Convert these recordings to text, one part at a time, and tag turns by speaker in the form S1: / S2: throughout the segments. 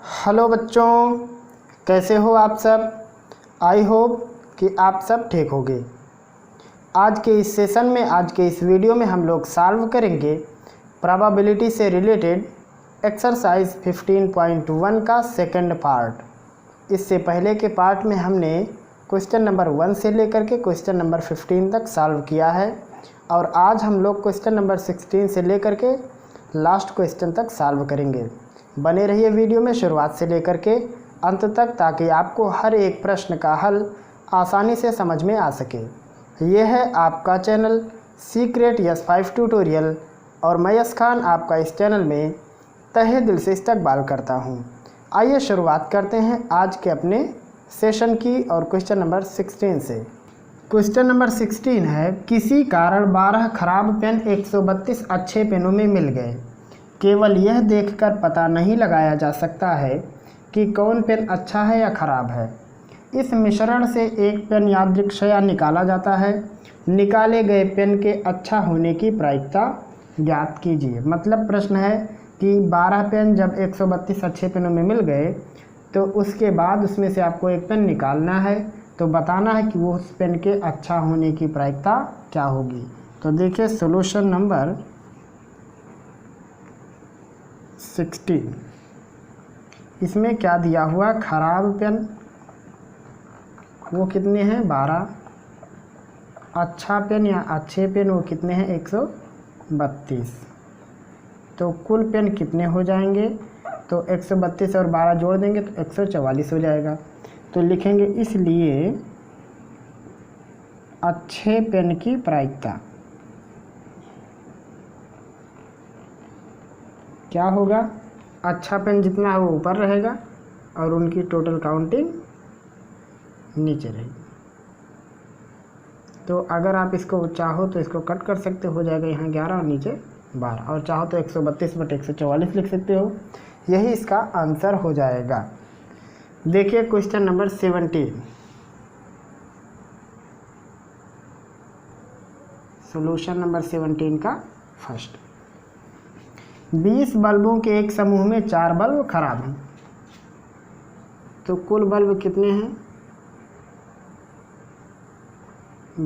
S1: Hello बच्चों, कैसे हो आप सब। आई होप कि आप सब ठीक होंगे। आज के इस सेशन में, आज के इस वीडियो में हम लोग सॉल्व करेंगे प्रोबेबिलिटी से रिलेटेड एक्सरसाइज 15.1 का सेकंड पार्ट। इससे पहले के पार्ट में हमने क्वेश्चन नंबर 1 से लेकर के क्वेश्चन नंबर 15 तक सॉल्व किया है और आज हम लोग क्वेश्चन नंबर 16 से लेकर के लास्ट क्वेश्चन तक सॉल्व करेंगे। बने रहिए वीडियो में शुरुआत से लेकर के अंत तक, ताकि आपको हर एक प्रश्न का हल आसानी से समझ में आ सके। यह है आपका चैनल सीक्रेट यस 5 ट्यूटोरियल और मैं यस खान आपका इस चैनल में तहे दिल से इस्तकबाल करता हूं। आइए शुरुआत करते हैं आज के अपने सेशन की और क्वेश्चन नंबर 16 से। क्वेश्चन नंबर 16 है, किसी कारण 12 खराब पेन 132 अच्छे पेनों में मिल गए। केवल यह देखकर पता नहीं लगाया जा सकता है कि कौन पेन अच्छा है या ख़राब है। इस मिश्रण से एक पेन यादृच्छया निकाला जाता है। निकाले गए पेन के अच्छा होने की प्रायिकता ज्ञात कीजिए। मतलब प्रश्न है कि 12 पेन जब 132 अच्छे पेनों में मिल गए तो उसके बाद उसमें से आपको एक पेन निकालना है, तो बताना है कि वो उस पेन के अच्छा होने की प्रायिकता क्या होगी। तो देखिए सोल्यूशन नंबर 16, इसमें क्या दिया हुआ, खराब पेन वो कितने हैं 12, अच्छा पेन या अच्छे पेन वो कितने हैं 132। तो कुल पेन कितने हो जाएंगे, तो 132 और 12 जोड़ देंगे तो 144 हो जाएगा। तो लिखेंगे इसलिए अच्छे पेन की प्रायिकता क्या होगा, अच्छा पेन जितना है वो ऊपर रहेगा और उनकी टोटल काउंटिंग नीचे रहेगी। तो अगर आप इसको चाहो तो इसको कट कर सकते हो, जाएगा यहाँ 11 और नीचे 12, और चाहो तो 132/144 लिख सकते हो। यही इसका आंसर हो जाएगा। देखिए क्वेश्चन नंबर 17, सॉल्यूशन नंबर 17 का फर्स्ट। 20 बल्बों के एक समूह में 4 बल्ब खराब हैं, तो कुल बल्ब कितने हैं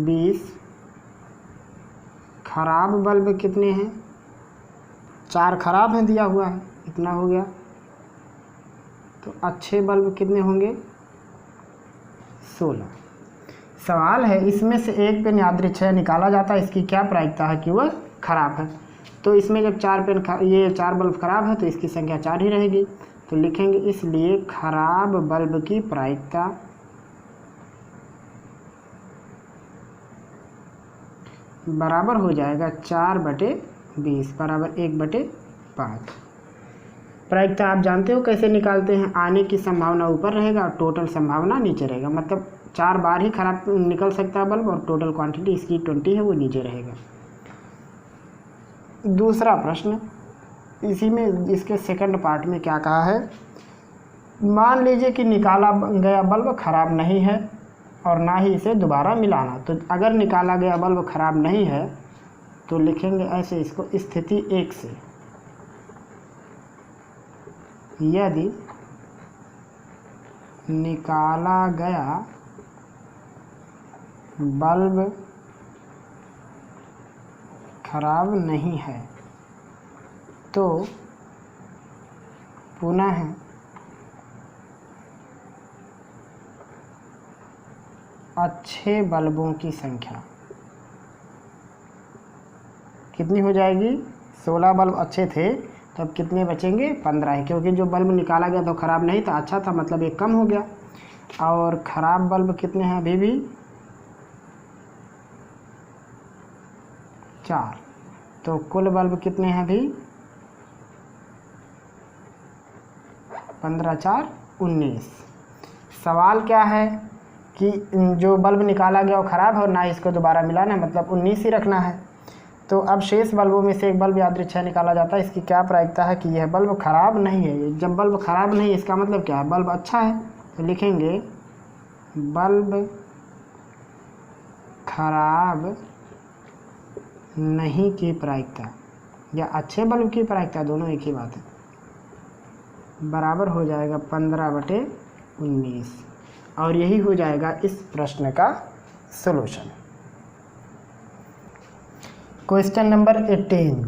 S1: 20, खराब बल्ब कितने हैं 4 खराब हैं दिया हुआ है, इतना हो गया। तो अच्छे बल्ब कितने होंगे 16। सवाल है इसमें से एक पेन यादृच्छया निकाला जाता है, इसकी क्या प्रायिकता है कि वह खराब है। तो इसमें जब 4 पेन ये 4 बल्ब खराब है तो इसकी संख्या 4 ही रहेगी। तो लिखेंगे इसलिए खराब बल्ब की प्रायिकता बराबर हो जाएगा 4/20 बराबर 1/5। प्रायिकता आप जानते हो कैसे निकालते हैं, आने की संभावना ऊपर रहेगा और टोटल संभावना नीचे रहेगा। मतलब 4 बार ही खराब निकल सकता है बल्ब और टोटल क्वांटिटी इसकी 20 है वो नीचे रहेगा। दूसरा प्रश्न, इसी में इसके सेकंड पार्ट में क्या कहा है, मान लीजिए कि निकाला गया बल्ब खराब नहीं है और ना ही इसे दोबारा मिलाना। तो अगर निकाला गया बल्ब खराब नहीं है तो लिखेंगे ऐसे इसको, स्थिति 1 से यदि निकाला गया बल्ब खराब नहीं है तो पुनः अच्छे बल्बों की संख्या कितनी हो जाएगी, 16 बल्ब अच्छे थे तो अब कितने बचेंगे 15 है, क्योंकि जो बल्ब निकाला गया तो ख़राब नहीं था, अच्छा था, मतलब एक कम हो गया। और ख़राब बल्ब कितने हैं अभी भी 4, तो कुल बल्ब कितने हैं अभी 15×4 19। सवाल क्या है कि जो बल्ब निकाला गया वो ख़राब है और ना इसको दोबारा मिलाना है, मतलब 19 ही रखना है। तो अब शेष बल्बों में से एक बल्ब यादृच्छया निकाला जाता है, इसकी क्या प्रायिकता है कि यह बल्ब खराब नहीं है। जब बल्ब खराब नहीं है इसका मतलब क्या है, बल्ब अच्छा है। तो लिखेंगे बल्ब खराब नहीं की प्रायिकता या अच्छे बल्ब की प्रायिकता, दोनों एक ही बात है। बराबर हो जाएगा 15/19 और यही हो जाएगा इस प्रश्न का सॉल्यूशन। क्वेश्चन नंबर 18,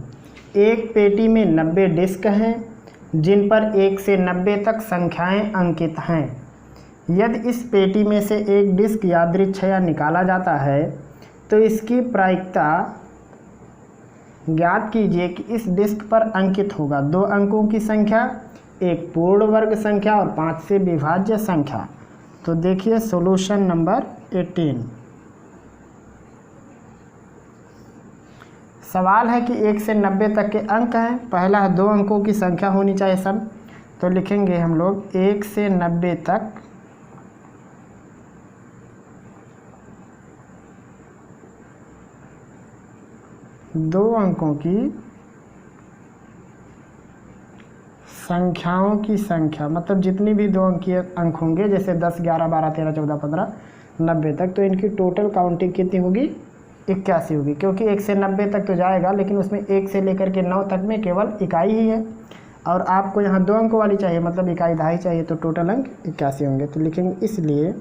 S1: एक पेटी में 90 डिस्क हैं जिन पर 1 से 90 तक संख्याएं अंकित हैं। यदि इस पेटी में से एक डिस्क यादृच्छया निकाला जाता है तो इसकी प्रायिकता ज्ञात कीजिए कि इस डिस्क पर अंकित होगा 2 अंकों की संख्या, एक पूर्ण वर्ग संख्या और 5 से विभाज्य संख्या। तो देखिए सॉल्यूशन नंबर 18। सवाल है कि 1 से 90 तक के अंक हैं। पहला है 2 अंकों की संख्या होनी चाहिए सब, तो लिखेंगे हम लोग 1 से 90 तक दो अंकों की संख्याओं की संख्या, मतलब जितनी भी 2 अंकीय अंक होंगे, जैसे 10, 11, 12, 13, 14, 15, 90 तक, तो इनकी टोटल काउंटिंग कितनी होगी? 81 होगी, क्योंकि 1 से 90 तक तो जाएगा लेकिन उसमें 1 से लेकर के 9 तक में केवल इकाई ही है और आपको यहाँ 2 अंकों वाली चाहिए, मतलब इकाई दहाई चाहिए, तो टोटल अंक 81 होंगे। तो लिखेंगे इसलिए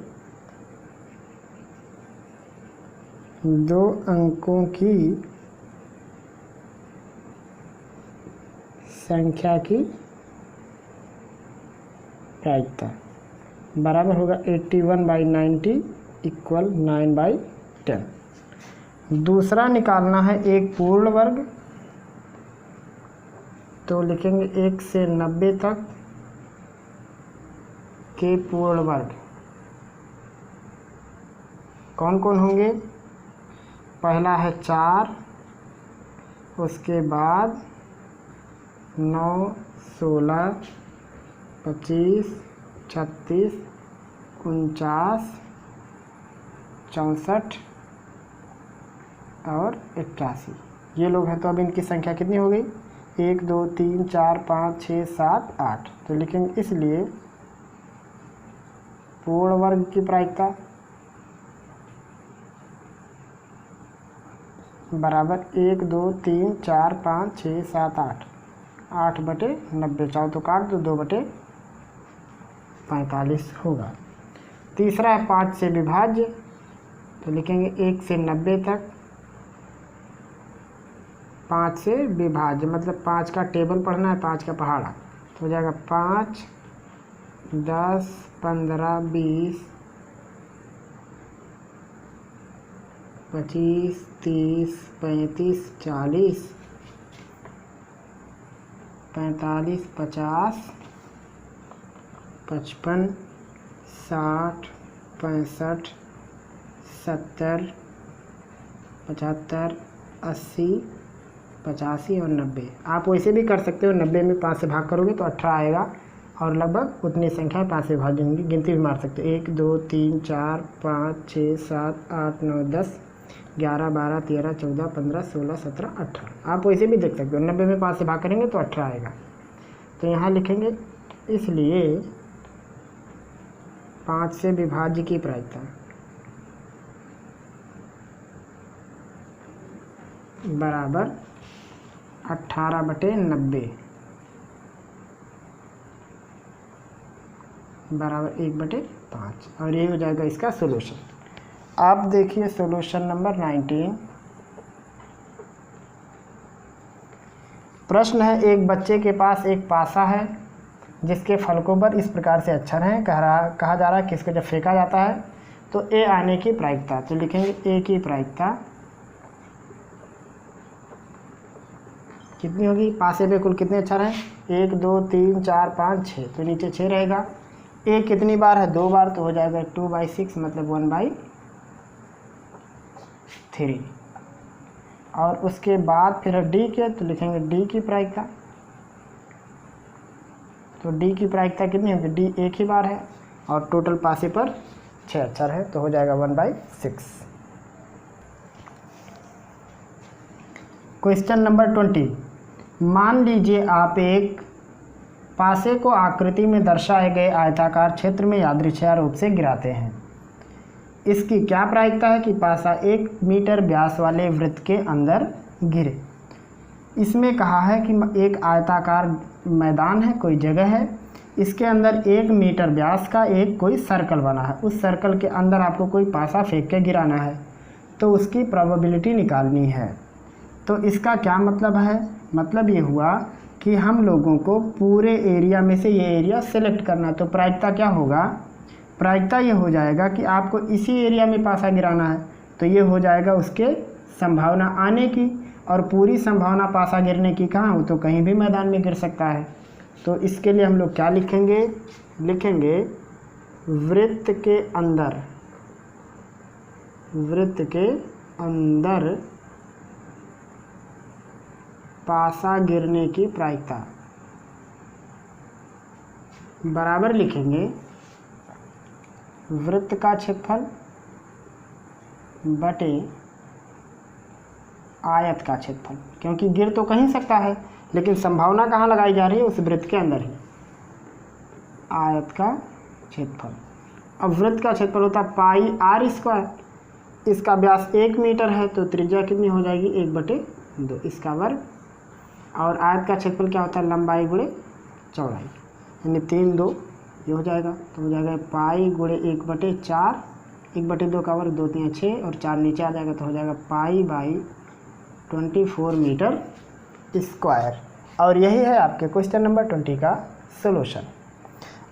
S1: 2 अंकों की संख्या की प्रायिकता बराबर होगा 81/90 = 9/10। दूसरा निकालना है एक पूर्ण वर्ग, तो लिखेंगे 1 से 90 तक के पूर्ण वर्ग कौन कौन होंगे? पहला है 4, उसके बाद 9, 16, 25, 36, 49, 64 और 81, ये लोग हैं। तो अब इनकी संख्या कितनी हो गई? 1, 2, 3, 4, 5, 6, 7, 8। तो लिखेंगे इसलिए पूर्ण वर्ग की प्रायिकता बराबर 1, 2, 3, 4, 5, 6, 7, 8, 8/90, चाहो तो काट दो, 2/45 होगा। तीसरा है 5 से विभाज्य, तो लिखेंगे 1 से 90 तक 5 से विभाज्य, मतलब 5 का टेबल पढ़ना है, 5 का पहाड़ा, तो हो जाएगा 5, 10, 15, 20, 25, 30, 35, 40, 45, 50, 55, 60, 65, 70, 75, 80, 85 और 90। आप वैसे भी कर सकते हो, 90 में 5 से भाग करोगे तो 18 आएगा और लगभग उतनी संख्या 5 से भाज्य होंगी। गिनती भी मार सकते हो, 1, 2, 3, 4, 5, 6, 7, 8, 9, 10, 11, 12, 13, 14, 15, 16, 17, 18। आप वैसे भी देख सकते हो, 90 में 5 से भाग करेंगे तो 18 आएगा। तो यहाँ लिखेंगे इसलिए 5 से विभाज्य की प्रायिकता बराबर 18/90 बराबर 1/5 और ये हो जाएगा इसका सॉल्यूशन। आप देखिए सॉल्यूशन नंबर 19। प्रश्न है, एक बच्चे के पास एक पासा है जिसके फलकों पर इस प्रकार से अक्षर हैं। कहा जा रहा है कि इसको जब फेंका जाता है तो ए आने की प्रायिकता, तो लिखेंगे ए की प्रायिकता कितनी होगी? पासे पे कुल कितने अक्षर हैं? 1, 2, 3, 4, 5, 6, तो नीचे 6 रहेगा। ए कितनी बार है? 2 बार, तो हो जाएगा 2/6 मतलब 1/3। और उसके बाद फिर डी के, तो लिखेंगे डी की प्रायिकता, तो डी की प्रायिकता कितनी होगी? डी एक ही बार है और टोटल पासे पर 6 अक्षर है, तो हो जाएगा 1/6। Question number 20। मान लीजिए आप एक पासे को आकृति में दर्शाए गए आयताकार क्षेत्र में यादृच्छिक रूप से गिराते हैं। इसकी क्या प्रायिकता है कि पासा 1 मीटर व्यास वाले वृत्त के अंदर गिरे। इसमें कहा है कि एक आयताकार मैदान है, कोई जगह है, इसके अंदर 1 मीटर व्यास का एक कोई सर्कल बना है, उस सर्कल के अंदर आपको कोई पासा फेंक के गिराना है, तो उसकी प्रोबेबिलिटी निकालनी है। तो इसका क्या मतलब है? मतलब ये हुआ कि हम लोगों को पूरे एरिया में से ये एरिया सेलेक्ट करना है। तो प्रायिकता क्या होगा? प्रायिकता ये हो जाएगा कि आपको इसी एरिया में पासा गिराना है, तो ये हो जाएगा उसके संभावना आने की, और पूरी संभावना पासा गिरने की कहाँ? वो तो कहीं भी मैदान में गिर सकता है। तो इसके लिए हम लोग क्या लिखेंगे? लिखेंगे वृत्त के अंदर, वृत्त के अंदर पासा गिरने की प्रायिकता बराबर लिखेंगे वृत्त का क्षेत्रफल बटे आयत का क्षेत्रफल, क्योंकि गिर तो कहीं सकता है लेकिन संभावना कहाँ लगाई जा रही है? उस वृत्त के अंदर ही। आयत का क्षेत्रफल, अब वृत्त का क्षेत्रफल होता है पाई आर स्क्वायर, इसका व्यास 1 मीटर है तो त्रिज्या कितनी हो जाएगी? 1/2 इसका वर्ग, और आयत का क्षेत्रफल क्या होता है? लंबाई गुणे चौड़ाई, यानी 3 2 ये हो जाएगा, तो हो जाएगा पाई गुणे 1/4, 1/2 का वर्ग 2 3 6 और 4 नीचे आ जाएगा, तो हो जाएगा पाई बाई 24 मीटर स्क्वायर। और यही है आपके क्वेश्चन नंबर 20 का सॉल्यूशन।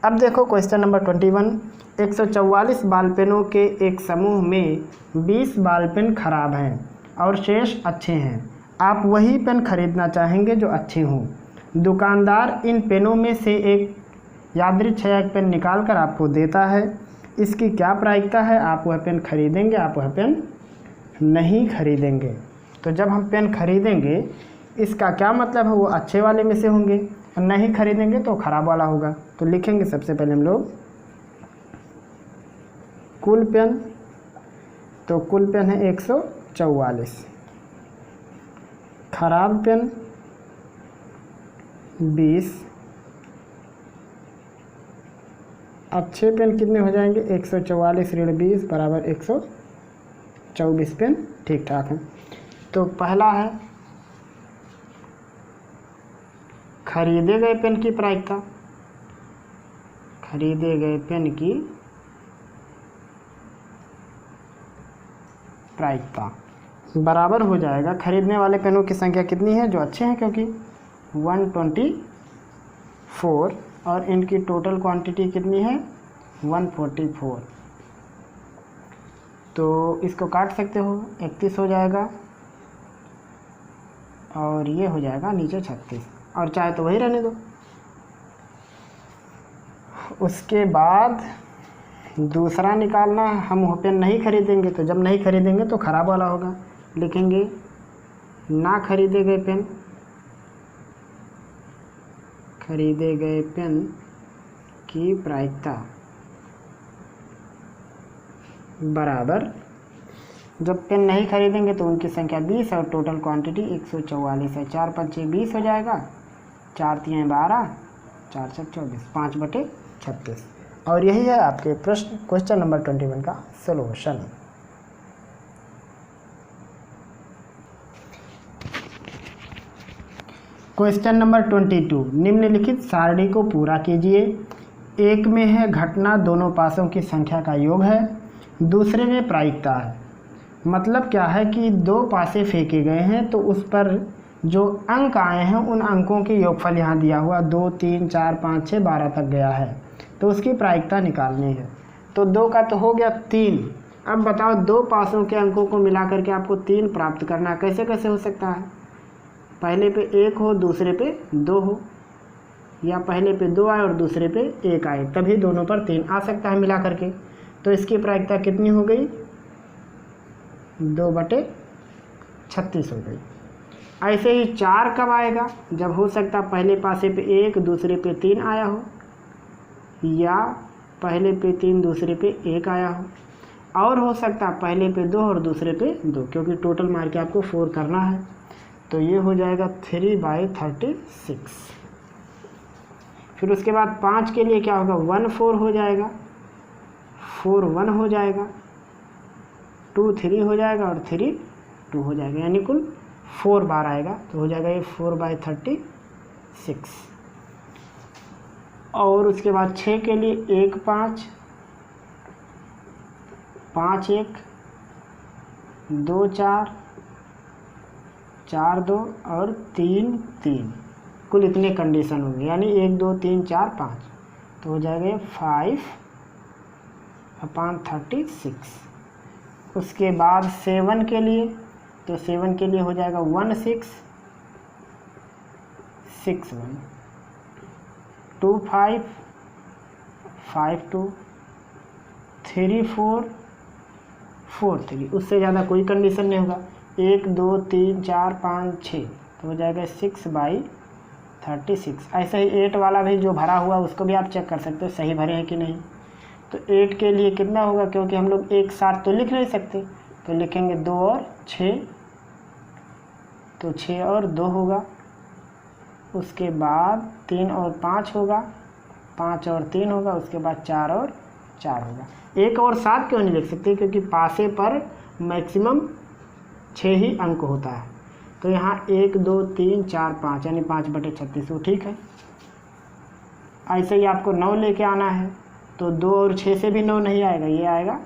S1: अब देखो क्वेश्चन नंबर 21, 144 बाल पेनों के एक समूह में 20 बाल पेन खराब हैं और शेष अच्छे हैं। आप वही पेन खरीदना चाहेंगे जो अच्छे हों। दुकानदार इन पेनों में से एक यादृच्छिक पेन निकाल कर आपको देता है। इसकी क्या प्रायिकता है? आप वह पेन खरीदेंगे, आप वह पेन नहीं खरीदेंगे। तो जब हम पेन खरीदेंगे इसका क्या मतलब है? वो अच्छे वाले में से होंगे, और नहीं खरीदेंगे तो खराब वाला होगा। तो लिखेंगे सबसे पहले हम लोग कुल पेन, तो कुल पेन है 144, खराब पेन 20, अच्छे पेन कितने हो जाएंगे? 144 ऋण 20 बराबर 124 पेन ठीक ठाक है। तो पहला है खरीदे गए पेन की प्रायिकता, खरीदे गए पेन की प्रायिकता बराबर हो जाएगा खरीदने वाले पेनों की संख्या कितनी है? जो अच्छे हैं, क्योंकि 124, और इनकी टोटल क्वांटिटी कितनी है? 144। तो इसको काट सकते हो, 31 हो जाएगा, और ये हो जाएगा नीचे 36, और चाहे तो वही रहने दो। उसके बाद दूसरा निकालना, हम वो पेन नहीं खरीदेंगे, तो जब नहीं खरीदेंगे तो ख़राब वाला होगा। लिखेंगे ना खरीदे गए पेन, खरीदे गए पेन की प्रायिकता बराबर, जब पेन नहीं खरीदेंगे तो उनकी संख्या 20 और टोटल क्वांटिटी 144 है। 4 5 6 20 हो जाएगा, 4 3 12, 4 6 24, 5/36। और यही है आपके प्रश्न क्वेश्चन नंबर 21 का सॉल्यूशन। क्वेश्चन नंबर 22, निम्नलिखित सारणी को पूरा कीजिए। एक में है घटना दोनों पासों की संख्या का योग है, दूसरे में प्रायिकता है। मतलब क्या है कि 2 पासे फेंके गए हैं, तो उस पर जो अंक आए हैं उन अंकों के योगफल यहाँ दिया हुआ 2 3 4 5 6 12 तक गया है, तो उसकी प्रायिकता निकालनी है। तो 2 का तो हो गया 3। अब बताओ 2 पासों के अंकों को मिला करके आपको 3 प्राप्त करना, कैसे कैसे हो सकता है? पहले पे 1 हो, दूसरे पे 2 हो, या पहले पे 2 आए और दूसरे पे 1 आए, तभी दोनों पर 3 आ सकता है मिला करके। तो इसकी प्रायिकता कितनी हो गई? 2/36 हो गई। ऐसे ही 4 कब आएगा? जब हो सकता पहले पासे पे 1 दूसरे पे 3 आया हो, या पहले पे 3 दूसरे पे 1 आया हो, और हो सकता पहले पे 2 और दूसरे पे 2, क्योंकि टोटल मार के आपको 4 करना है। तो ये हो जाएगा 3/36। फिर उसके बाद 5 के लिए क्या होगा? 1 4 हो जाएगा, 4 1 हो जाएगा, 2 3 हो जाएगा, और 3 2 हो जाएगा, यानी कुल 4 बार आएगा। तो हो जाएगा ये 4/36। और उसके बाद 6 के लिए 1 5 5 1 2 4 4 2 और 3 3, कुल इतने कंडीशन होंगे, यानी 1 2 3 4 5, तो हो जाएगा 5/36। उसके बाद 7 के लिए, तो 7 के लिए हो जाएगा 1 6 6 1 2 5 5 2 3 4 4 3, उससे ज़्यादा कोई कंडीशन नहीं होगा। 1 2 3 4 5 6, तो हो जाएगा 6/36। ऐसे ही 8 वाला भी जो भरा हुआ उसको भी आप चेक कर सकते हो सही भरे हैं कि नहीं। तो 8 के लिए कितना होगा, क्योंकि हम लोग एक साथ तो लिख नहीं सकते, तो लिखेंगे 2 और 6, तो 6 और 2 होगा। उसके बाद 3 और 5 होगा, 5 और 3 होगा। उसके बाद 4 और 4 होगा। 1 और 7 क्यों नहीं लिख सकते, क्योंकि पासे पर मैक्सिमम 6 ही अंक होता है। तो यहाँ 1 2 3 4 5 यानी 5/36, वो ठीक है। ऐसे ही आपको 9 लेके आना है, तो 2 और 6 से भी 9 नहीं आएगा, ये आएगा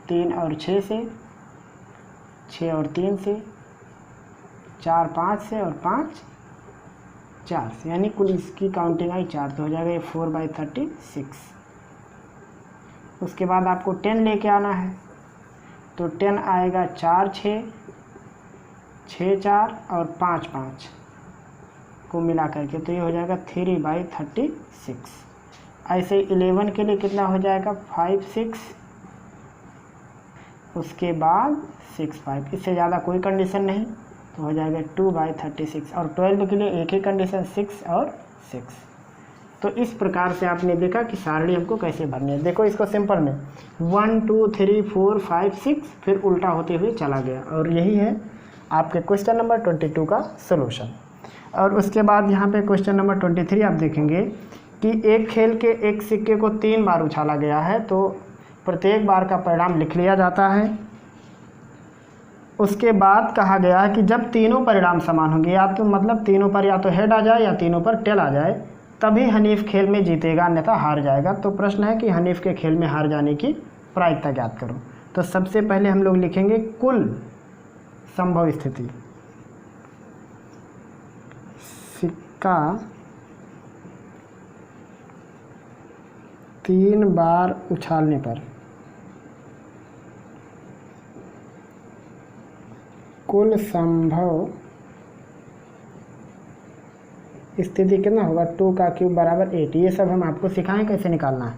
S1: 3 और 6 से, 6 और 3 से, 4 5 से और 5 4 से, यानी कुल इसकी काउंटिंग आई 4, तो हो जाएगा ये 4/36। उसके बाद आपको 10 लेके आना है, तो 10 आएगा 4 6 6 4 और 5 5 को मिला करके, तो ये हो जाएगा 3/36। ऐसे 11 के लिए कितना हो जाएगा 5 6, उसके बाद 6 5, इससे ज़्यादा कोई कंडीशन नहीं, तो हो जाएगा 2/36। और 12 के लिए एक ही कंडीशन 6 और 6। तो इस प्रकार से आपने देखा कि सारणी हमको कैसे भरनी है। देखो इसको सिंपल में 1 2 3 4 5 6 फिर उल्टा होते हुए चला गया, और यही है आपके क्वेश्चन नंबर 22 का सलूशन। और उसके बाद यहाँ पे क्वेश्चन नंबर 23 आप देखेंगे कि एक खेल के एक सिक्के को 3 बार उछाला गया है, तो प्रत्येक बार का परिणाम लिख लिया जाता है। उसके बाद कहा गया है कि जब तीनों परिणाम समान होंगे, या तो मतलब तीनों पर या तो हेड आ जाए या तीनों पर टेल आ जाए, तभी हनीफ खेल में जीतेगा, अन्यथा हार जाएगा। तो प्रश्न है कि हनीफ के खेल में हार जाने की प्रायिकता ज्ञात करो। तो सबसे पहले हम लोग लिखेंगे कुल संभव स्थिति। सिक्का 3 बार उछालने पर कुल संभव स्थिति कितना होगा, 2 का क्यूब बराबर 8। ये सब हम आपको सिखाएं कैसे निकालना है।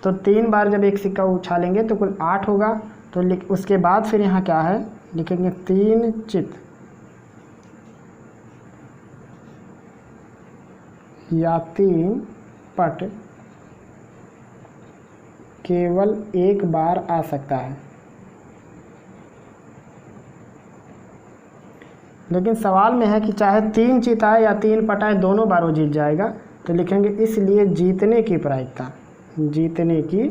S1: तो 3 बार जब एक सिक्का उछालेंगे तो कुल 8 होगा। तो उसके बाद फिर यहाँ क्या है, लिखेंगे 3 चित या 3 पट केवल एक बार आ सकता है। लेकिन सवाल में है कि चाहे 3 चित आए या 3 पट आए, दोनों बार वो जीत जाएगा। तो लिखेंगे इसलिए जीतने की प्रायिकता, जीतने की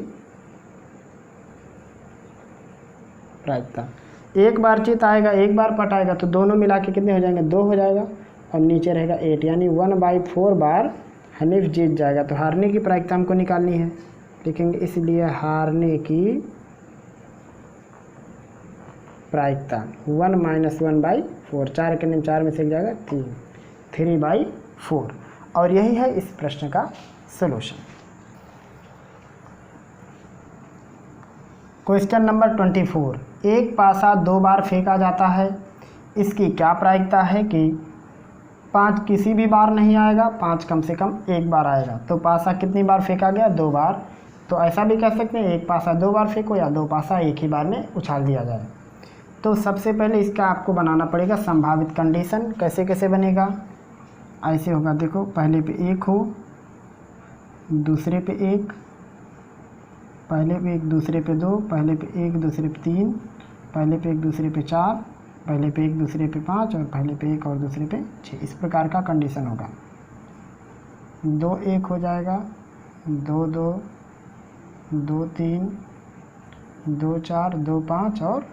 S1: प्रायिकता, एक बार चित आएगा एक बार पट आएगा, तो दोनों मिला के कितने हो जाएंगे, 2 हो जाएगा, और नीचे रहेगा 8, यानी 1/4 बार हनीफ जीत जाएगा। तो हारने की प्रायिकता हमको निकालनी है। लिखेंगे इसलिए हारने की प्रायिकता 1 - 1/4, 4 के 4 में से जाएगा 3, 3/4। और यही है इस प्रश्न का सलूशन। क्वेश्चन नंबर 24, एक पासा 2 बार फेंका जाता है, इसकी क्या प्रायिकता है कि 5 किसी भी बार नहीं आएगा, 5 कम से कम एक बार आएगा। तो पासा कितनी बार फेंका गया, 2 बार। तो ऐसा भी कह सकते हैं एक पासा 2 बार फेंको या 2 पासा एक ही बार में उछाल दिया जाए। तो सबसे पहले इसका आपको बनाना पड़ेगा संभावित कंडीशन। कैसे कैसे बनेगा, ऐसे होगा, देखो पहले पे 1 हो, दूसरे पे 1, पहले पे 1 दूसरे पे 2, पहले पे 1 दूसरे पे 3, पहले पे 1 दूसरे पे 4, पहले पे 1 दूसरे पे 5 और पहले पे 1 और दूसरे पे 6। इस प्रकार का कंडीशन होगा। 2 1 हो जाएगा, 2 2, 2 3, 2 4, 2 5 और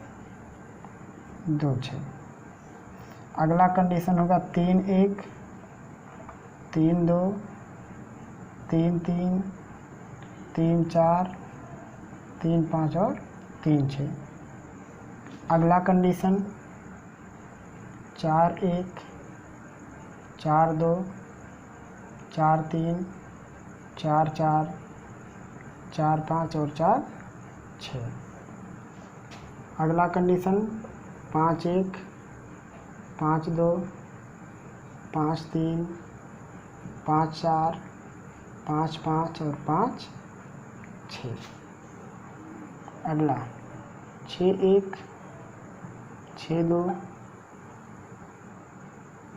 S1: 2 6। अगला कंडीशन होगा 3 1, 3 2, 3 3, 3 4, 3 5 और 3 6। अगला कंडीशन 4 1, 4 2, 4 3, 4 4, 4 5 और 4 6। अगला कंडीशन 5 1, 5 2, 5 3, 5 4, 5 5 और 5 6। अगला 6 1, 6 2,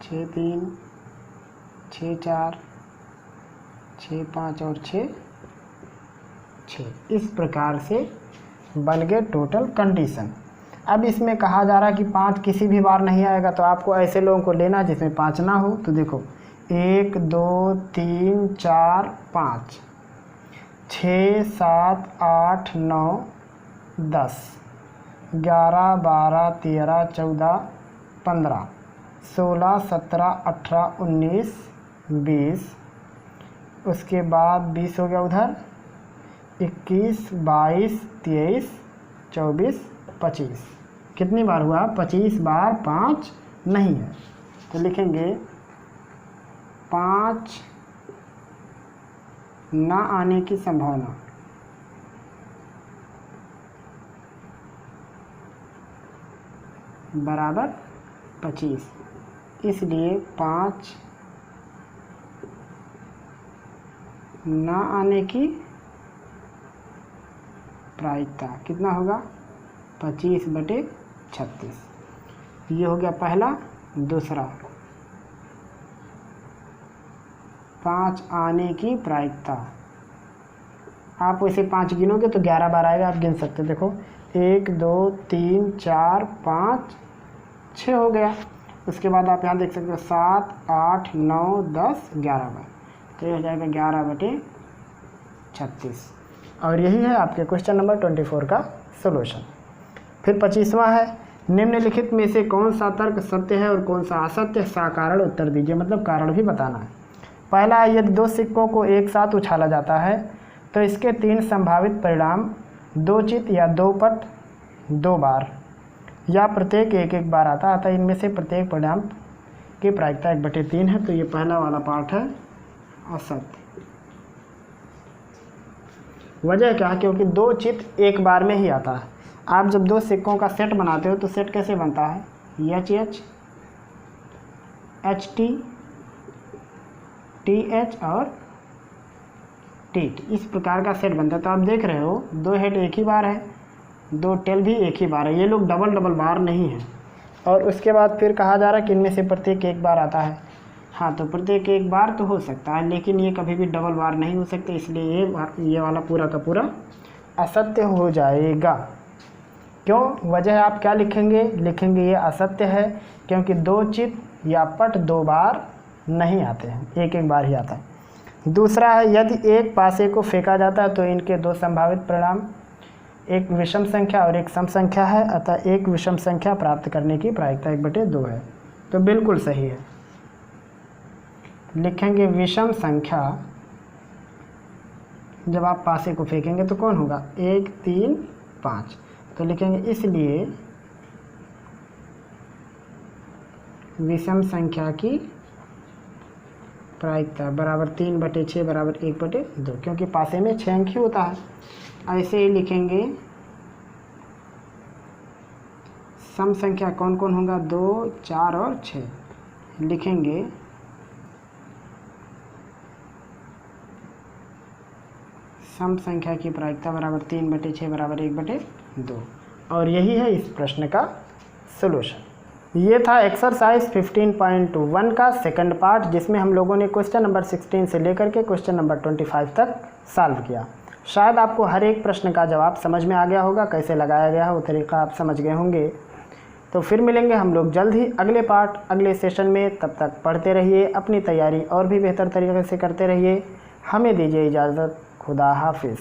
S1: 6 3, 6 4, 6 5 और 6 6। इस प्रकार से बन गए टोटल कंडीशन। अब इसमें कहा जा रहा है कि 5 किसी भी बार नहीं आएगा, तो आपको ऐसे लोगों को लेना जिसमें 5 ना हो। तो देखो 1 2 3 4 5, 6 7 8 9 10, 11 12 13 14 15 16 17 18 19 20। उसके बाद 20 हो गया उधर, 21 22 23 24 25। कितनी बार हुआ? 25 बार 5 नहीं है, तो लिखेंगे 5 ना आने की संभावना बराबर 25। इसलिए 5 ना आने की प्रायिकता कितना होगा? 25/36। ये हो गया पहला। दूसरा 5 आने की प्रायिकता, आप वैसे 5 गिनोगे तो 11 बार आएगा, आप गिन सकते। देखो 1 2 3 4 5 6 हो गया। उसके बाद आप यहाँ देख सकते हो 7 8 9 10 11 बार, तो ये हो जाएगा 11/36। और यही है आपके क्वेश्चन नंबर 24 का सॉल्यूशन। फिर 25वां है, निम्नलिखित में से कौन सा तर्क सत्य है और कौन सा असत्य? साकारण उत्तर दीजिए, मतलब कारण भी बताना है। पहला है, यदि 2 सिक्कों को एक साथ उछाला जाता है तो इसके 3 संभावित परिणाम 2 चित या 2 पट 2 बार या प्रत्येक 1 बार आता है, अतः इनमें से प्रत्येक परिणाम की प्रायिकता 1/3 है। तो ये पहला वाला पार्ट है असत्य। वजह क्या है? क्योंकि 2 चित एक बार में ही आता है। आप जब 2 सिक्कों का सेट बनाते हो तो सेट कैसे बनता है? HH HT TH और TT, इस प्रकार का सेट बनता है। तो आप देख रहे हो 2 हेड एक ही बार है, 2 टेल भी एक ही बार है, ये लोग डबल डबल बार नहीं है। और उसके बाद फिर कहा जा रहा है कि इनमें से प्रत्येक 1 बार आता है। हाँ, तो प्रत्येक 1 बार तो हो सकता है, लेकिन ये कभी भी डबल बार नहीं हो सकते, इसलिए ये वाला पूरा का पूरा असत्य हो जाएगा। क्यों? वजह आप क्या लिखेंगे? लिखेंगे ये असत्य है क्योंकि 2 चित या पट 2 बार नहीं आते हैं, 1 बार ही आता है। दूसरा है, यदि एक पासे को फेंका जाता है तो इनके 2 संभावित परिणाम, एक विषम संख्या और एक सम संख्या है, अतः एक विषम संख्या प्राप्त करने की प्रायिकता 1/2 है। तो बिल्कुल सही है। लिखेंगे विषम संख्या, जब आप पासे को फेंकेंगे तो कौन होगा? 1 3 5, तो लिखेंगे इसलिए विषम संख्या की प्रायिकता बराबर 3/6 बराबर 1/2, क्योंकि पासे में 6 अंक ही होता है। ऐसे ही लिखेंगे सम संख्या कौन कौन होगा? 2 4 और 6। लिखेंगे सम संख्या की प्रायिकता बराबर 3/6 बराबर 1/2, और यही है इस प्रश्न का सॉल्यूशन। ये था एक्सरसाइज 15.1 का सेकंड पार्ट, जिसमें हम लोगों ने क्वेश्चन नंबर 16 से लेकर के क्वेश्चन नंबर 25 तक सॉल्व किया। शायद आपको हर एक प्रश्न का जवाब समझ में आ गया होगा, कैसे लगाया गया है वो तरीका आप समझ गए होंगे। तो फिर मिलेंगे हम लोग जल्द ही अगले पार्ट अगले सेशन में। तब तक पढ़ते रहिए, अपनी तैयारी और भी बेहतर तरीके से करते रहिए। हमें दीजिए इजाज़त। खुदा हाफिज़।